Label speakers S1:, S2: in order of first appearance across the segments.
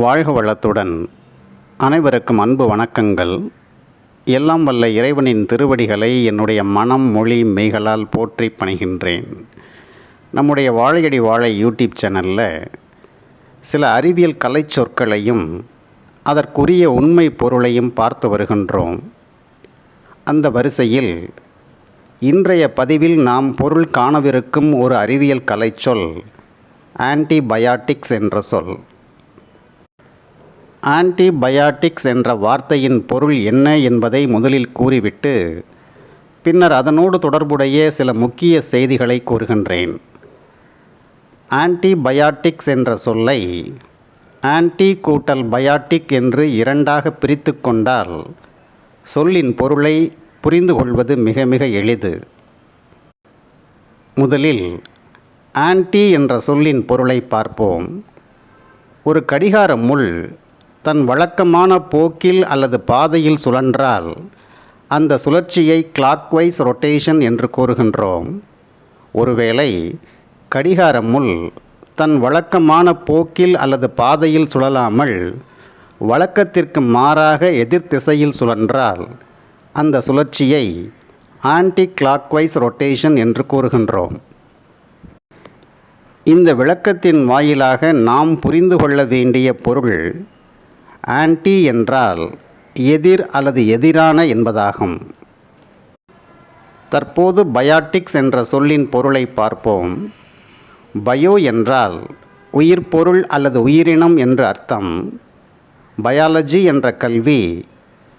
S1: வாழ்க வளத்துடன். அனைவருக்கும் அன்பு வணக்கங்கள். எல்லாம் வல்ல இறைவனின் திருவடிகளை என்னுடைய மனம் மொழி மெய்களால் போற்றி பணிகின்றேன். நம்முடைய வாழையடி வாழை யூடியூப் சேனலில் சில அறிவியல் கலை சொற்களையும் அதற்குரிய உண்மை பொருளையும் பார்த்து வருகின்றோம். அந்த வரிசையில் இன்றைய பதிவில் நாம் பொருள் காணவிருக்கும் ஒரு அறிவியல் கலை சொல் ஆன்டிபயாட்டிக்ஸ் என்ற சொல். ஆன்டிபயாட்டிக்ஸ் என்ற வார்த்தையின் பொருள் என்ன என்பதை முதலில் கூறிவிட்டு பின்னர் அதனோடு தொடர்புடைய சில முக்கிய செய்திகளை கூறுகின்றேன். ஆன்டிபயாட்டிக்ஸ் என்ற சொல்லை ஆன்டி கூட்டல் பயாட்டிக் என்று இரண்டாக பிரித்து கொண்டால் சொல்லின் பொருளை புரிந்து கொள்வது மிக மிக எளிது. முதலில் ஆன்டி என்ற சொல்லின் பொருளை பார்ப்போம். ஒரு கடிகார முள் தன் வழக்கமான போக்கில் அல்லது பாதையில் சுழன்றால் அந்த சுழற்சியை கிளாக்வைஸ் ரொட்டேஷன் என்று கூறுகின்றோம். ஒருவேளை கடிகார முள் தன் வழக்கமான போக்கில் அல்லது பாதையில் சுழலாமல் வழக்கத்திற்கு மாறாக எதிர் திசையில் சுழன்றால் அந்த சுழற்சியை ஆன்டி கிளாக்வைஸ் ரொட்டேஷன் என்று கூறுகின்றோம். இந்த விளக்கத்தின் வாயிலாக நாம் புரிந்து கொள்ள வேண்டிய பொருள் ஆன்டி என்றால் எதிர் அல்லது எதிரான என்பதாகும். தற்போது பயாட்டிக்ஸ் என்ற சொல்லின் பொருளை பார்ப்போம். பயோ என்றால் உயிர் பொருள் அல்லது உயிரினம் என்று அர்த்தம். பயாலஜி என்ற கல்வி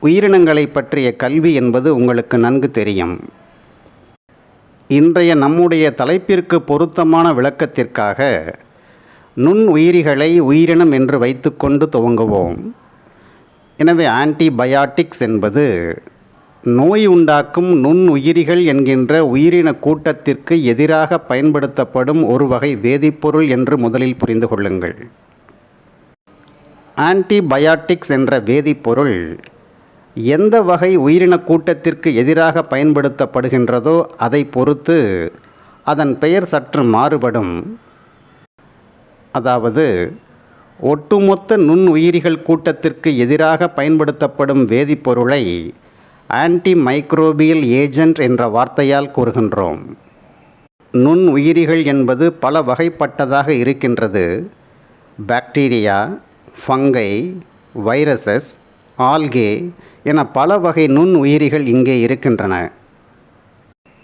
S1: உயிரினங்களை பற்றிய கல்வி என்பது உங்களுக்கு நன்கு தெரியும். இன்றைய நம்முடைய தலைப்பிற்கு பொருத்தமான விளக்கத்திற்காக நுண் உயிரிகளை உயிரினம் என்று வைத்துக்கொண்டு துவங்குவோம். எனவே ஆன்டிபயாட்டிக்ஸ் என்பது நோய் உண்டாக்கும் நுண் உயிரிகள் என்கின்ற உயிரின கூட்டத்திற்கு எதிராக பயன்படுத்தப்படும் ஒரு வகை வேதிப்பொருள் என்று முதலில் புரிந்து கொள்ளுங்கள். ஆன்டிபயாட்டிக்ஸ் என்ற வேதிப்பொருள் எந்த வகை உயிரின கூட்டத்திற்கு எதிராக பயன்படுத்தப்படுகின்றதோ அதை பொறுத்து அதன் பெயர் சற்று மாறுபடும். அதாவது ஒட்டுமொத்த நுண்ணுயிரிகள் கூட்டத்திற்கு எதிராக பயன்படுத்தப்படும் வேதிப்பொருளை ஆன்டி மைக்ரோபியல் ஏஜென்ட் என்ற வார்த்தையால் கூறுகின்றோம். நுண்ணுயிரிகள் என்பது பல வகைப்பட்டதாக இருக்கின்றது. பாக்டீரியா, ஃபங்கை, வைரசஸ், ஆல்கே என பல வகை நுண்ணுயிரிகள் இங்கே இருக்கின்றன.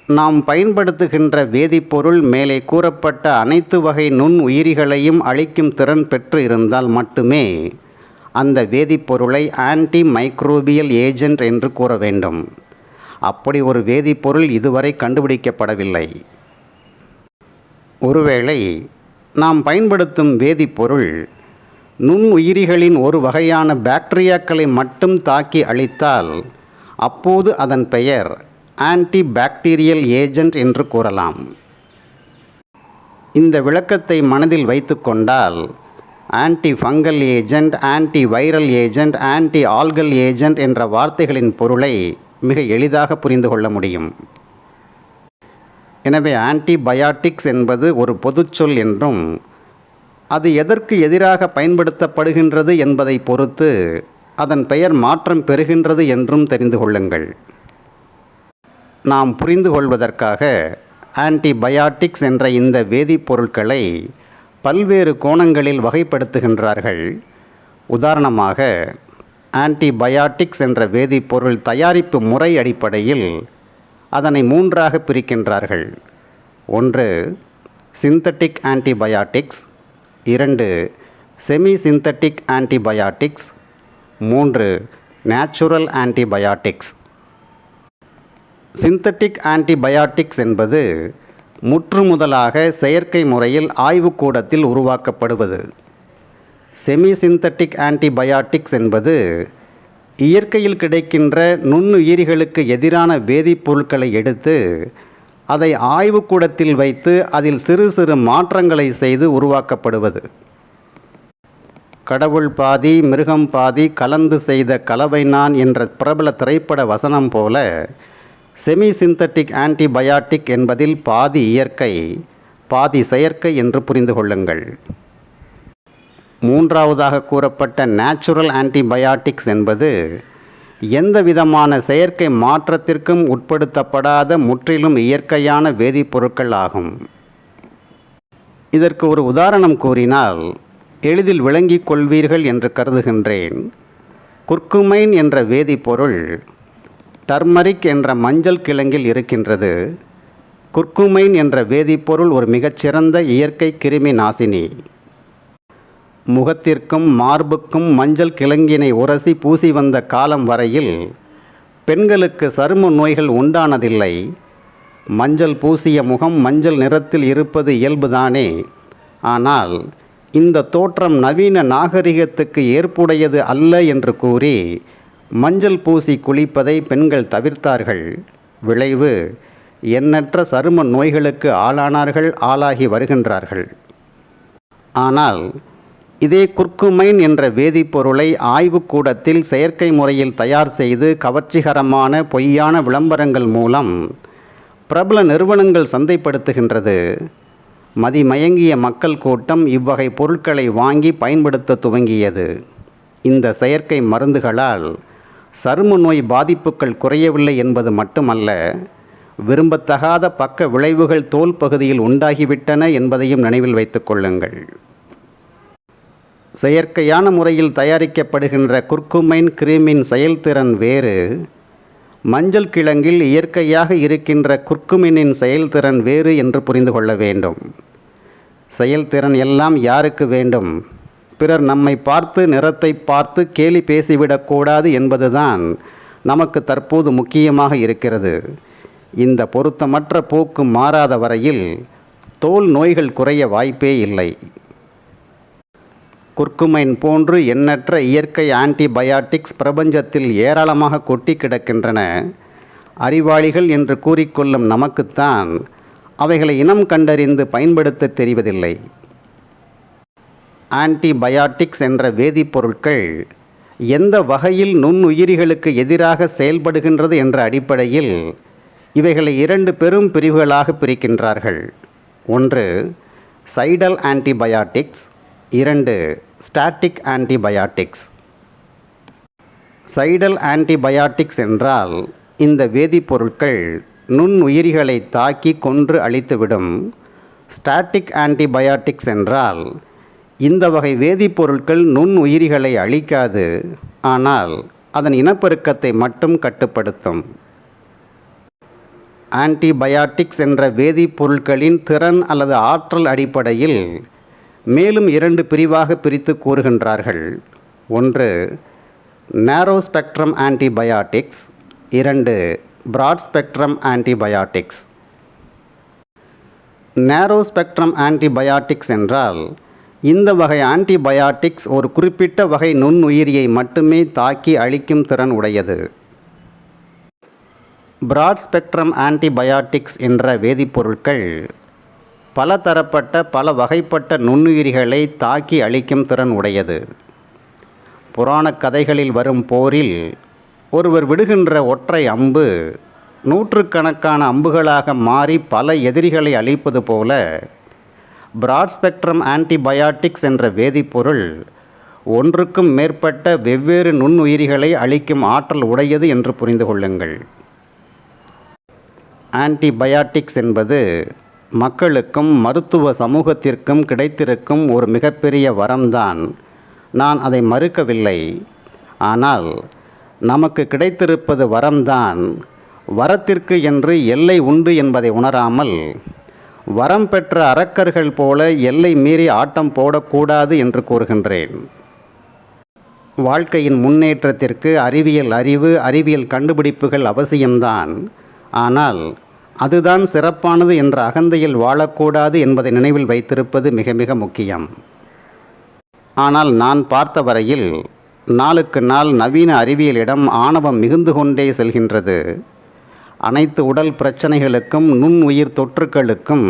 S1: நாம் பயன்படுத்துகின்ற வேதிப்பொருள் மேலே கூறப்பட்ட அனைத்து வகை நுண் உயிரிகளையும் அழிக்கும் திறன் பெற்று இருந்தால் மட்டுமே அந்த வேதிப்பொருளை ஆன்டி மைக்ரோபியல் ஏஜென்ட் என்று கூற வேண்டும். அப்படி ஒரு வேதிப்பொருள் இதுவரை கண்டுபிடிக்கப்படவில்லை. ஒருவேளை நாம் பயன்படுத்தும் வேதிப்பொருள் நுண் உயிரிகளின் ஒரு வகையான பாக்டீரியாக்களை மட்டும் தாக்கி அழித்தால் அப்போது அதன் பெயர் ஆன்டிபாக்டீரியல் ஏஜென்ட் என்று கூறலாம். இந்த விளக்கத்தை மனதில் வைத்து கொண்டால் anti fungal agent, anti viral agent, anti algal agent என்ற வார்த்தைகளின் பொருளை மிக எளிதாக புரிந்து கொள்ள முடியும். எனவே ஆன்டிபயாட்டிக்ஸ் என்பது ஒரு பொதுச்சொல் என்றும் அது எதற்கு எதிராக பயன்படுத்தப்படுகின்றது என்பதை பொறுத்து அதன் பெயர் மாற்றம் பெறுகின்றது என்றும் தெரிந்து கொள்ளுங்கள். நாம் புரிந்து கொள்வதற்காக ஆன்டிபயாட்டிக்ஸ் என்ற இந்த வேதிப்பொருட்களை பல்வேறு கோணங்களில் வகைப்படுத்துகின்றார்கள். உதாரணமாக ஆன்டிபயாட்டிக்ஸ் என்ற வேதிப்பொருள் தயாரிப்பு முறை அடிப்படையில் அதனை மூன்றாக பிரிக்கின்றார்கள். 1 synthetic antibiotics, 2 semi synthetic antibiotics, 3 natural antibiotics. Synthetic antibiotics என்பது முற்றுமுதலாக செயற்கை முறையில் ஆய்வுக்கூடத்தில் உருவாக்கப்படுவது. செமி சிந்தட்டிக் ஆன்டிபயாட்டிக்ஸ் என்பது இயற்கையில் கிடைக்கின்ற நுண்ணுயிரிகளுக்கு எதிரான வேதிப்பொருட்களை எடுத்து அதை ஆய்வுக்கூடத்தில் வைத்து அதில் சிறு சிறு மாற்றங்களை செய்து உருவாக்கப்படுவது. கடவுள் பாதி மிருகம் பாதி கலந்து செய்த கலவை நான் என்ற பிரபல திரைப்பட வசனம் போல செமி சிந்தட்டிக் ஆன்டிபயாட்டிக் என்பதில் பாதி இயற்கை பாதி செயற்கை என்று புரிந்து கொள்ளுங்கள். மூன்றாவதாக கூறப்பட்ட நேச்சுரல் ஆன்டிபயாட்டிக்ஸ் என்பது எந்த விதமான செயற்கை மாற்றத்திற்கும் உட்படுத்தப்படாத முற்றிலும் இயற்கையான வேதிப்பொருட்கள் ஆகும். இதற்கு ஒரு உதாரணம் கூறினால் எளிதில் விளங்கிக் கொள்வீர்கள் என்று கருதுகின்றேன். குர்குமைன் என்ற வேதிப்பொருள் டர்மரிக் என்ற மஞ்சள் கிழங்கில் இருக்கின்றது. குர்குமைன் என்ற வேதிப்பொருள் ஒரு மிகச்சிறந்த இயற்கை கிருமி நாசினி. முகத்திற்கும் மார்புக்கும் மஞ்சள் கிழங்கினை உரசி பூசி வந்த காலம் வரையில் பெண்களுக்கு சரும நோய்கள் உண்டானதில்லை. மஞ்சள் பூசிய முகம் மஞ்சள் நிறத்தில் இருப்பது இயல்புதானே. ஆனால் இந்த தோற்றம் நவீன நாகரிகத்துக்கு ஏற்புடையது அல்ல என்று கூறி மஞ்சள் பூசி குளிப்பதை பெண்கள் தவிர்த்தார்கள். விளைவு எண்ணற்ற சரும நோய்களுக்கு ஆளாகி வருகின்றார்கள். ஆனால் இதே குர்குமைன் என்ற வேதிப்பொருளை ஆய்வுக்கூடத்தில் செயற்கை முறையில் தயார் செய்து கவர்ச்சிகரமான பொய்யான விளம்பரங்கள் மூலம் பிரபல நிறுவனங்கள் சந்தைப்படுத்துகின்றது. மதிமயங்கிய மக்கள் கூட்டம் இவ்வகை பொருட்களை வாங்கி பயன்படுத்த துவங்கியது. இந்த செயற்கை மருந்துகளால் சரும நோய் பாதிப்புகள் குறையவில்லை என்பது மட்டுமல்ல, விரும்பத்தகாத பக்க விளைவுகள் தோல் பகுதியில் உண்டாகிவிட்டன என்பதையும் நினைவில் வைத்துக் கொள்ளுங்கள். செயற்கையான முறையில் தயாரிக்கப்படுகின்ற குர்குமைன் கிரீமின் செயல்திறன் வேறு, மஞ்சள் கிழங்கில் இயற்கையாக இருக்கின்ற குர்குமினின் செயல்திறன் வேறு என்று புரிந்து கொள்ள வேண்டும். செயல்திறன் எல்லாம் யாருக்கு வேண்டும்? பிறர் நம்மை பார்த்து நிறத்தை பார்த்து கேலி பேசிவிடக்கூடாது என்பதுதான் நமக்கு தற்போது முக்கியமாக இருக்கிறது. இந்த பொருத்தமற்ற போக்கு மாறாத வரையில் தோல் நோய்கள் குறைய வாய்ப்பே இல்லை. குர்குமைன் போன்று எண்ணற்ற இயற்கை ஆன்டிபயாட்டிக்ஸ் பிரபஞ்சத்தில் ஏராளமாக கொட்டி கிடக்கின்றன. அறிவாளிகள் என்று கூறிக்கொள்ளும் நமக்குத்தான் அவைகளை இனம் கண்டறிந்து பயன்படுத்த தெரிவதில்லை. ஆன்டிபயாட்டிக்ஸ் என்ற வேதிப்பொருட்கள் எந்த வகையில் நுண்ணுயிரிகளுக்கு எதிராக செயல்படுகின்றது என்ற அடிப்படையில் இவைகளை 2 பெரும் பிரிவுகளாக பிரிக்கின்றார்கள். ஒன்று சைடல் ஆன்டிபயாட்டிக்ஸ், 2 ஸ்டாட்டிக் ஆன்டிபயாட்டிக்ஸ். சைடல் ஆன்டிபயாட்டிக்ஸ் என்றால் இந்த வேதிப்பொருட்கள் நுண்ணுயிரிகளை தாக்கி கொன்று அழித்துவிடும். ஸ்டாட்டிக் ஆன்டிபயாட்டிக்ஸ் என்றால் இந்த வகை வேதிப்பொருட்கள் நுண்ணுயிரிகளை அழிக்காது, ஆனால் அதன் இனப்பெருக்கத்தை மட்டும் கட்டுப்படுத்தும். ஆன்டிபயாட்டிக்ஸ் என்ற வேதிப்பொருட்களின் திறன் அல்லது ஆற்றல் அடிப்படையில் மேலும் 2 பிரிவாக பிரித்து கூறுகின்றார்கள். ஒன்று narrow spectrum antibiotics, 2 broad spectrum antibiotics. Narrow spectrum antibiotics என்றால் இந்த வகை ஆன்டிபயாட்டிக்ஸ் ஒரு குறிப்பிட்ட வகை நுண்ணுயிரியை மட்டுமே தாக்கி அழிக்கும் திறன் உடையது. பிராட் ஸ்பெக்ட்ரம் ஆன்டிபயாட்டிக்ஸ் என்ற வேதிப்பொருட்கள் பல தரப்பட்ட பல வகைப்பட்ட நுண்ணுயிரிகளை தாக்கி அழிக்கும் திறன் உடையது. புராணக் கதைகளில் வரும் போரில் ஒருவர் விடுகின்ற ஒற்றை அம்பு நூற்றுக்கணக்கான அம்புகளாக மாறி பல எதிரிகளை அழிப்பது போல பிராட் ஸ்பெக்ட்ரம் ஆன்டிபயாட்டிக்ஸ் என்ற வேதிப்பொருள் ஒன்றுக்கும் மேற்பட்ட வெவ்வேறு நுண்ணுயிரிகளை அழிக்கும் ஆற்றல் உடையது என்று புரிந்து கொள்ளுங்கள். ஆன்டிபயாட்டிக்ஸ் என்பது மக்களுக்கும் மருத்துவ சமூகத்திற்கும் கிடைத்திருக்கும் ஒரு மிகப்பெரிய வரம்தான். நான் அதை மறுக்கவில்லை. ஆனால் நமக்கு கிடைத்திருப்பது வரம்தான். வரத்திற்கு என்று எல்லை உண்டு என்பதை உணராமல் வரம் பெற்ற அரக்கர்கள் போல எல்லை மீறி ஆட்டம் போடக்கூடாது என்று கூறுகின்றேன். வாழ்க்கையின் முன்னேற்றத்திற்கு அறிவியல் கண்டுபிடிப்புகள் அவசியம்தான். ஆனால் அதுதான் சிறப்பானது என்ற அகந்தையில் வாழக்கூடாது என்பதை நினைவில் வைத்திருப்பது மிக மிக முக்கியம். ஆனால் நான் பார்த்த வரையில் நாளுக்கு நாள் நவீன அறிவியலிடம் ஆணவம் மிகுந்து கொண்டே செல்கின்றது. அனைத்து உடல் பிரச்சனைகளுக்கும் நுண்ணுயிர் தொற்றுக்களுக்கும்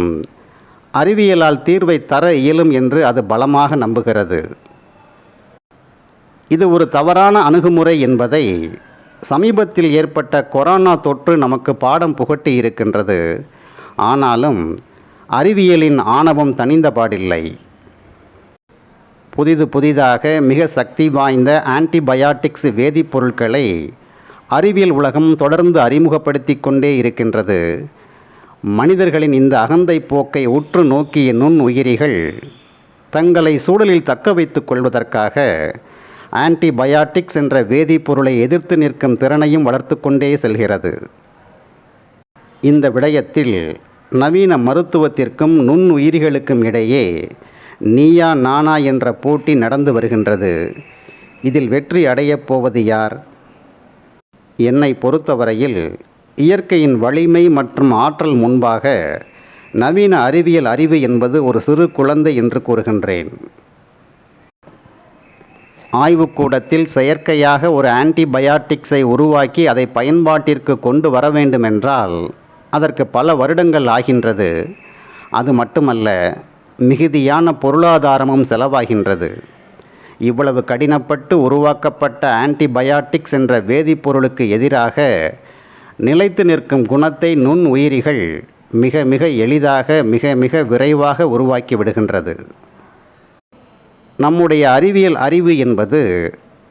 S1: அறிவியலால் தீர்வை தர இயலும் என்று அது பலமாக நம்புகிறது. இது ஒரு தவறான அணுகுமுறை என்பதை சமீபத்தில் ஏற்பட்ட கொரோனா தொற்று நமக்கு பாடம் புகட்டி இருக்கின்றது. ஆனாலும் அறிவியலின் ஆணவம் தணிந்தபாடில்லை. புதிதாக மிக சக்தி வாய்ந்த ஆன்டிபயாட்டிக்ஸ் வேதிப்பொருட்களை அறிவியல் உலகம் தொடர்ந்து அறிமுகப்படுத்தி கொண்டே இருக்கின்றது. மனிதர்களின் இந்த அகந்தை போக்கை உற்று நோக்கிய நுண்ணுயிரிகள் தங்களை சூழலில் தக்க வைத்துக் கொள்வதற்காக ஆன்டிபயாட்டிக்ஸ் என்ற வேதிப்பொருளை எதிர்த்து நிற்கும் திறனையும் வளர்த்து கொண்டே செல்கிறது. இந்த விடயத்தில் நவீன மருத்துவத்திற்கும் நுண்ணுயிரிகளுக்கும் இடையே நீயா நானா என்ற போட்டி நடந்து வருகின்றது. இதில் வெற்றி அடையப் போவது யார்? என்னை பொறுத்தவரையில் இயற்கையின் வலிமை மற்றும் ஆற்றல் முன்பாக நவீன அறிவியல் அறிவு என்பது ஒரு சிறு குழந்தை என்று கூறுகின்றேன். ஆய்வுக்கூடத்தில் செயற்கையாக ஒரு ஆன்டிபயாட்டிக்ஸை உருவாக்கி அதை பயன்பாட்டிற்கு கொண்டு வர வேண்டுமென்றால் அதற்கு பல வருடங்கள் ஆகின்றது. அது மட்டுமல்ல, மிகுதியான பொருளாதாரமும் செலவாகின்றது. இவ்வளவு கடினப்பட்டு உருவாக்கப்பட்ட ஆன்டிபயாட்டிக்ஸ் என்ற வேதிப்பொருளுக்கு எதிராக நிலைத்து நிற்கும் குணத்தை நுண் உயிரிகள் மிக மிக எளிதாக மிக விரைவாக உருவாக்கி விடுகின்றது. நம்முடைய அறிவியல் அறிவு என்பது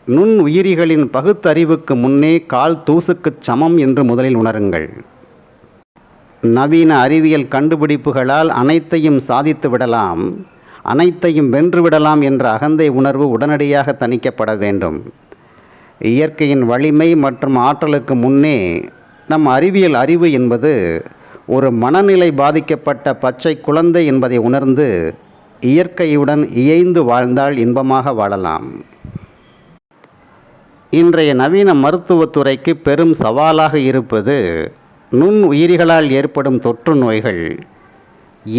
S1: நுண் உயிரிகளின் பகுத்தறிவுக்கு முன்னே கால் தூசுக்குச் சமம் என்று முதலில் உணருங்கள். நவீன அறிவியல் கண்டுபிடிப்புகளால் அனைத்தையும் சாதித்து விடலாம், அனைத்தையும் வென்றுவிடலாம் என்ற அகந்தை உணர்வு உடனடியாக தணிக்கப்பட வேண்டும். இயற்கையின் வலிமை மற்றும் ஆற்றலுக்கு முன்னே நம் அறிவியல் அறிவு என்பது ஒரு மனநிலை பாதிக்கப்பட்ட பச்சை குழந்தை என்பதை உணர்ந்து இயற்கையுடன் இயைந்து வாழ்ந்தால் இன்பமாக வாழலாம். இன்றைய நவீன மருத்துவத்துறைக்கு பெரும் சவாலாக இருப்பது நுண் உயிரிகளால் ஏற்படும் தொற்று நோய்கள்.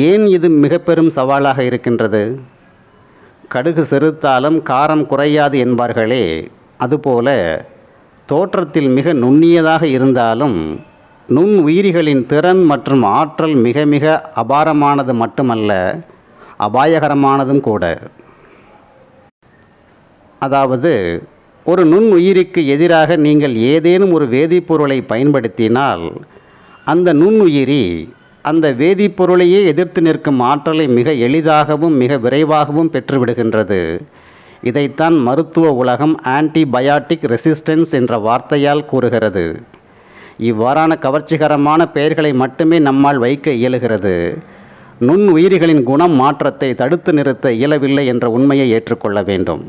S1: ஏன் இது மிக பெரும் சவாலாக இருக்கின்றது? கடுகு செருத்தாலும் காரம் குறையாது என்பார்களே, அதுபோல தோற்றத்தில் மிக நுண்ணியதாக இருந்தாலும் நுண் உயிரிகளின் திறன் மற்றும் ஆற்றல் மிக அபாரமானது மட்டுமல்ல, அபாயகரமானதும் கூட. அதாவது, ஒரு நுண் உயிரிக்கு எதிராக நீங்கள் ஏதேனும் ஒரு வேதிப்பொருளை பயன்படுத்தினால் அந்த நுண்ணுயிரி அந்த வேதிப்பொருளையே எதிர்த்து நிற்கும் ஆற்றலை மிக எளிதாகவும் மிக விரைவாகவும் பெற்றுவிடுகின்றது. இதைத்தான் மருத்துவ உலகம் ஆன்டிபயாட்டிக் ரெசிஸ்டன்ஸ் என்ற வார்த்தையால் கூறுகிறது. இவ்வாறான கவர்ச்சிகரமான பெயர்களை மட்டுமே நம்மால் வைக்க இயலுகிறது. நுண் உயிரிகளின் குணம் மாற்றத்தை தடுத்து நிறுத்த இயலவில்லை என்ற உண்மையை ஏற்றுக்கொள்ள வேண்டும்.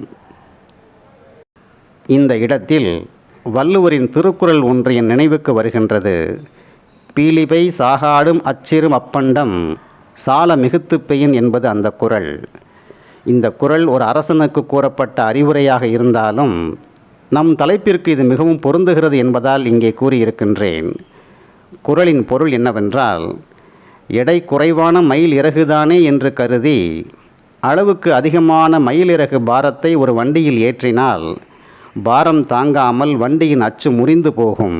S1: இந்த இடத்தில் வள்ளுவரின் திருக்குறள் ஒன்று என் நினைவுக்கு வருகின்றது. பீலிபை சாகாடும் அச்சிறும் அப்பண்டம் சால மிகுத்து பெயின் என்பது அந்த குறள். இந்த குறள் ஒரு அரசனுக்கு கூறப்பட்ட அறிவுரையாக இருந்தாலும் நம் தலைப்பிற்கு இது மிகவும் பொருந்துகிறது என்பதால் இங்கே கூறியிருக்கின்றேன். குறளின் பொருள் என்னவென்றால், எடை குறைவான மயில் இறகுதானே என்று கருதி அளவுக்கு அதிகமான மயிலிறகு பாரத்தை ஒரு வண்டியில் ஏற்றினால் பாரம் தாங்காமல் வண்டியின் அச்சு முறிந்து போகும்.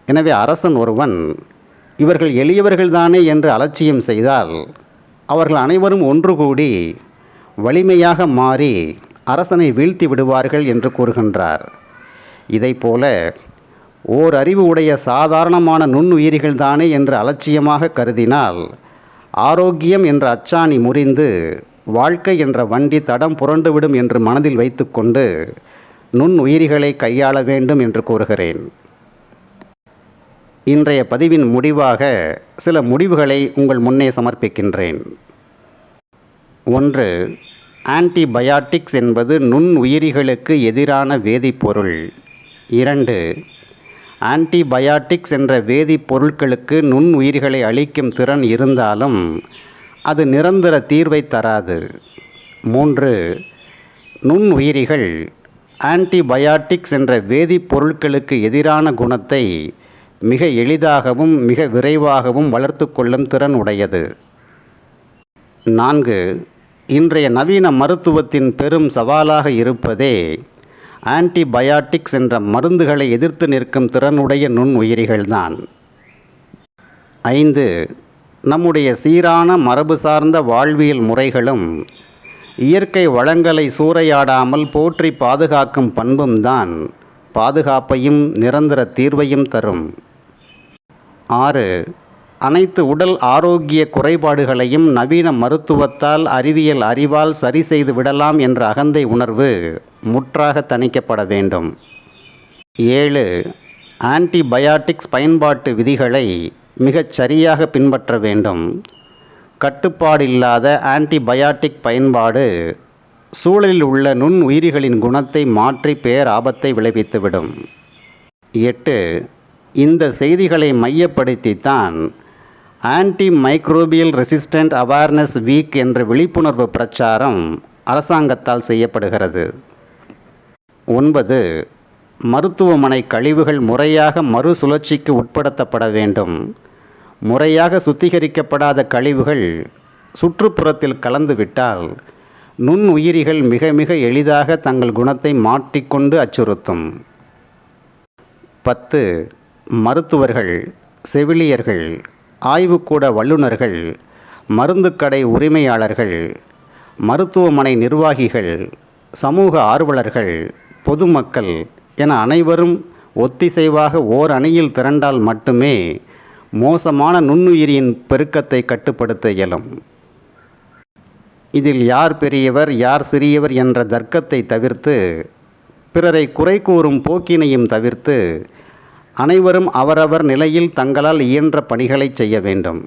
S1: எனவே அரசன் ஒருவன் இவர்கள் எளியவர்கள்தானே என்று அலட்சியம் செய்தால் அவர்கள் அனைவரும் ஒன்று கூடி வலிமையாக மாறி அரசனை வீழ்த்தி விடுவார்கள் என்று கூறுகின்றார். இதைப்போல ஓர் அறிவு உடைய சாதாரணமான நுண்ணுயிரிகள் தானே என்று அலட்சியமாக கருதினால் ஆரோக்கியம் என்ற அச்சாணி முறிந்து வாழ்க்கை என்ற வண்டி தடம் புரண்டுவிடும் என்று மனதில் வைத்துக்கொண்டு நுண்ணுயிரிகளை கையாள வேண்டும் என்று கூறுகிறேன். இன்றைய பதிவின் முடிவாக சில முடிவுகளை உங்கள் முன்னே சமர்ப்பிக்கின்றேன். 1. ஆன்டிபயாட்டிக்ஸ் என்பது நுண் உயிரிகளுக்கு எதிரான வேதிப்பொருள். 2. ஆன்டிபயாட்டிக்ஸ் என்ற வேதிப்பொருட்களுக்கு நுண் உயிரிகளை அழிக்கும் திறன் இருந்தாலும் அது நிரந்தர தீர்வை தராது. 3. நுண் உயிரிகள் ஆன்டிபயாட்டிக்ஸ் என்ற வேதிப்பொருட்களுக்கு எதிரான குணத்தை மிக எளிதாகவும் மிக விரைவாகவும் வளர்த்து கொள்ளும் திறன் உடையது. 4. இன்றைய நவீன மருத்துவத்தின் பெரும் சவாலாக இருப்பதே ஆன்டிபயாட்டிக்ஸ் என்ற மருந்துகளை எதிர்த்து நிற்கும் திறனுடைய நுண் உயிரிகள்தான். 5. நம்முடைய சீரான மரபு சார்ந்த வாழ்வியல் முறைகளும் இயற்கை வளங்களை சூறையாடாமல் போற்றி பாதுகாக்கும் பண்பும் தான் பாதுகாப்பையும் நிரந்தர தீர்வையும் தரும். 6. அனைத்து உடல் ஆரோக்கிய குறைபாடுகளையும் நவீன மருத்துவத்தால் அறிவியல் அறிவால் சரி செய்து விடலாம் என்ற அகந்தை உணர்வு முற்றாக தணிக்கப்பட வேண்டும். 7. ஆன்டிபயாட்டிக்ஸ் பயன்பாட்டு விதிகளை மிகச் சரியாக பின்பற்ற வேண்டும். கட்டுப்பாடில்லாத ஆன்டிபயாட்டிக் பயன்பாடு சூழலில் உள்ள நுண் உயிரிகளின் குணத்தை மாற்றி பேராபத்தை விளைவித்துவிடும். 8. இந்த செய்திகளை மையப்படுத்தித்தான் antimicrobial resistant awareness week என்ற விழிப்புணர்வு பிரச்சாரம் அரசாங்கத்தால் செய்யப்படுகிறது. 9. மருத்துவமனை கழிவுகள் முறையாக மறுசுழற்சிக்கு உட்படுத்தப்பட வேண்டும். முறையாக சுத்திகரிக்கப்படாத கழிவுகள் சுற்றுப்புறத்தில் கலந்துவிட்டால் நுண்ணுயிரிகள் மிக மிக எளிதாக தங்கள் குணத்தை மாற்றிக்கொண்டு அச்சுறுத்தும். 10. மருத்துவர்கள், செவிலியர்கள், ஆய்வுக்கூட வல்லுநர்கள், மருந்துக்கடை உரிமையாளர்கள், மருத்துவமனை நிர்வாகிகள், சமூக ஆர்வலர்கள், பொதுமக்கள் என அனைவரும் ஒத்திசைவாக ஓர் அணியில் திரண்டால் மட்டுமே மோசமான நுண்ணுயிரியின் பெருக்கத்தை கட்டுப்படுத்த இயலும். இதில் யார் பெரியவர் யார் சிறியவர் என்ற தர்க்கத்தை தவிர்த்து, பிறரை குறை கூறும் போக்கினையும் தவிர்த்து, அனைவரும் அவரவர் நிலையில் தங்களால் இயன்ற பணிகளை செய்ய வேண்டும்.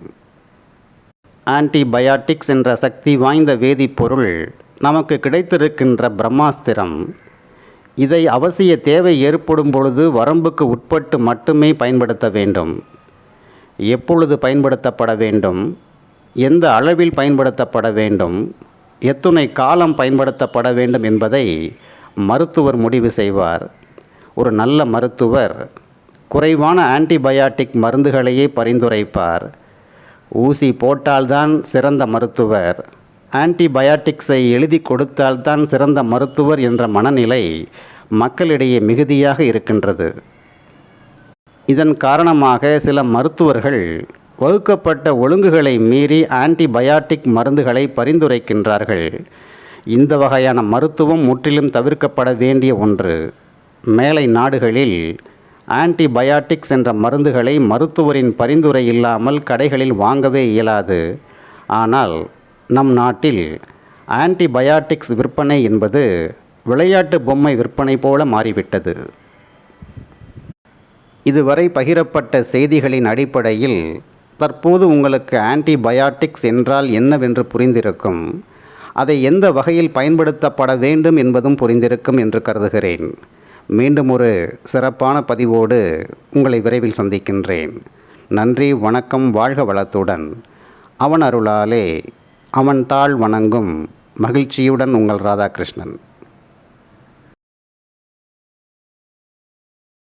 S1: ஆன்டிபயாட்டிக்ஸ் என்ற சக்தி வாய்ந்த வேதிப்பொருள் நமக்கு கிடைத்திருக்கின்ற பிரம்மாஸ்திரம். இதை அவசிய தேவை ஏற்படும் பொழுது வரம்புக்கு உட்பட்டு மட்டுமே பயன்படுத்த வேண்டும். எப்பொழுது பயன்படுத்தப்பட வேண்டும், எந்த அளவில் பயன்படுத்தப்பட வேண்டும், எத்துணை காலம் பயன்படுத்தப்பட வேண்டும் என்பதை மருத்துவர் முடிவு செய்வார். ஒரு நல்ல மருத்துவர் குறைவான ஆன்டிபயாட்டிக் மருந்துகளையே பரிந்துரைப்பார். ஊசி போட்டால்தான் சிறந்த மருத்துவர், ஆன்டிபயாட்டிக்ஸை எழுதி கொடுத்தால்தான் சிறந்த மருத்துவர் என்ற மனநிலை மக்களிடையே மிகுதியாக இருக்கின்றது. இதன் காரணமாக சில மருத்துவர்கள் வகுக்கப்பட்ட ஒழுங்குகளை மீறி ஆன்டிபயாட்டிக் மருந்துகளை பரிந்துரைக்கின்றார்கள். இந்த வகையான மருத்துவம் முற்றிலும் தவிர்க்கப்பட வேண்டிய ஒன்று. மேலை நாடுகளில் ஆன்டிபயாட்டிக்ஸ் என்ற மருந்துகளை மருத்துவரின் பரிந்துரை இல்லாமல் கடைகளில் வாங்கவே இயலாது. ஆனால் நம் நாட்டில் ஆன்டிபயாட்டிக்ஸ் விற்பனை என்பது விளையாட்டு பொம்மை விற்பனை போல மாறிவிட்டது. இதுவரை பகிரப்பட்ட செய்திகளின் அடிப்படையில் தற்போது உங்களுக்கு ஆன்டிபயாட்டிக்ஸ் என்றால் என்னவென்று புரிந்திருக்கும். அதை எந்த வகையில் பயன்படுத்தப்பட வேண்டும் என்பதும் புரிந்திருக்கும் என்று கருதுகிறேன். மீண்டும் ஒரு சிறப்பான பதிவோடு உங்களை விரைவில் சந்திக்கின்றேன். நன்றி, வணக்கம், வாழ்க வளத்துடன். அவன் அருளாலே அவன் தாள் வணங்கும் மகிழ்ச்சியுடன் உங்கள் ராதாகிருஷ்ணன்.